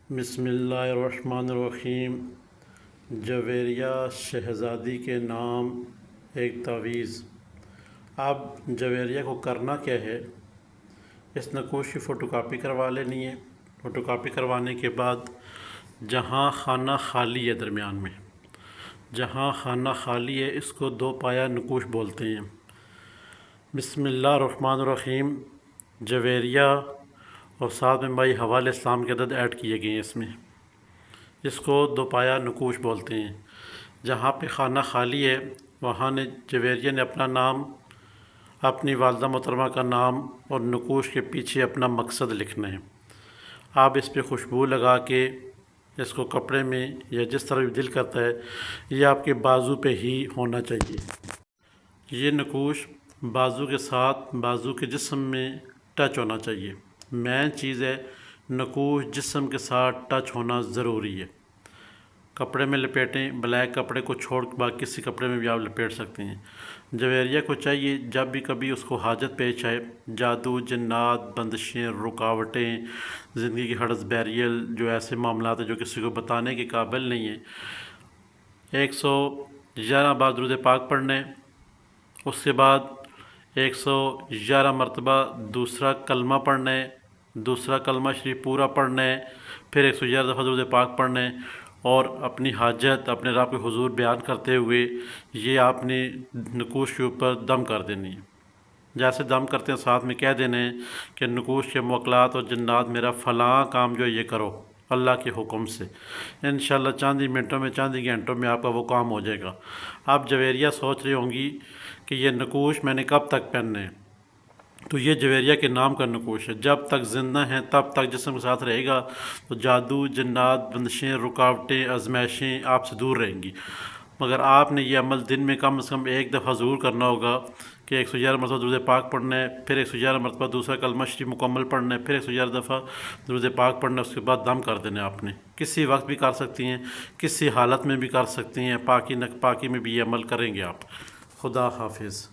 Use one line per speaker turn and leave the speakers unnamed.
بسم اللہ الرحمن الرحیم۔ جویریہ شہزادی کے نام ایک تعویذ۔ اب جویریہ کو کرنا کیا ہے، اس نقوش کی فوٹو کاپی کروا لینی ہے۔ فوٹو کاپی کروانے کے بعد جہاں خانہ خالی ہے، درمیان میں جہاں خانہ خالی ہے اس کو دو پایا نقوش بولتے ہیں۔ بسم اللہ الرحمن الرحیم جویریہ، اور ساتھ میں بھائی حوالہ اسلام کے عدد ایڈ کیے گئے ہیں اس میں۔ اس کو دو پایا نقوش بولتے ہیں۔ جہاں پہ خانہ خالی ہے وہاں نے جویریہ نے اپنا نام، اپنی والدہ محترمہ کا نام اور نقوش کے پیچھے اپنا مقصد لکھنا ہے۔ آپ اس پہ خوشبو لگا کے اس کو کپڑے میں یا جس طرح بھی دل کرتا ہے، یہ آپ کے بازو پہ ہی ہونا چاہیے۔ یہ نقوش بازو کے ساتھ بازو کے جسم میں ٹچ ہونا چاہیے۔ مین چیز ہے نقوش جسم کے ساتھ ٹچ ہونا ضروری ہے۔ کپڑے میں لپیٹیں، بلیک کپڑے کو چھوڑ کے باقی کسی کپڑے میں بھی آپ لپیٹ سکتے ہیں۔ جویریہ کو چاہیے جب بھی کبھی اس کو حاجت پیش آئے، جادو، جنات، بندشیں، رکاوٹیں، زندگی کی ہرڈز بیریل، جو ایسے معاملات ہیں جو کسی کو بتانے کے قابل نہیں ہیں، 111 بار درود پاک پڑھنے، اس کے بعد 111 مرتبہ دوسرا کلمہ پڑھنے، دوسرا کلمہ شریف پورا پڑھنے، پھر 111 دفعہ درود پاک پڑھنے، اور اپنی حاجت اپنے رب کے حضور بیان کرتے ہوئے یہ آپ نے نقوش کے اوپر دم کر دینی ہے۔ جیسے دم کرتے ہیں ساتھ میں کہہ دینے ہیں کہ نقوش کے موکلات اور جنات میرا فلاں کام جو یہ کرو اللہ کے حکم سے۔ انشاءاللہ چاند ہی منٹوں میں، چاند ہی گھنٹوں میں آپ کا وہ کام ہو جائے گا۔ آپ جویریہ سوچ رہی ہوں گی کہ یہ نقوش میں نے کب تک پہننے ہیں، تو یہ جویریہ کے نام کا نقوش ہے۔ جب تک زندہ ہیں تب تک جسم کے ساتھ رہے گا تو جادو، جنات، بندشیں، رکاوٹیں، آزمائشیں آپ سے دور رہیں گی۔ مگر آپ نے یہ عمل دن میں کم از کم ایک دفعہ ضرور کرنا ہوگا کہ 111 مرتبہ درود پاک پڑھنا ہے، پھر 111 مرتبہ دوسرا کلمہ شریف مکمل پڑھنا ہے، پھر 111 دفعہ درود پاک پڑھنا ہے، اس کے بعد دم کر دینا ہے۔ آپ نے کسی وقت بھی کر سکتی ہیں، کسی حالت میں بھی کر سکتی ہیں، پاکی میں بھی یہ عمل کریں گے آپ۔ خدا حافظ۔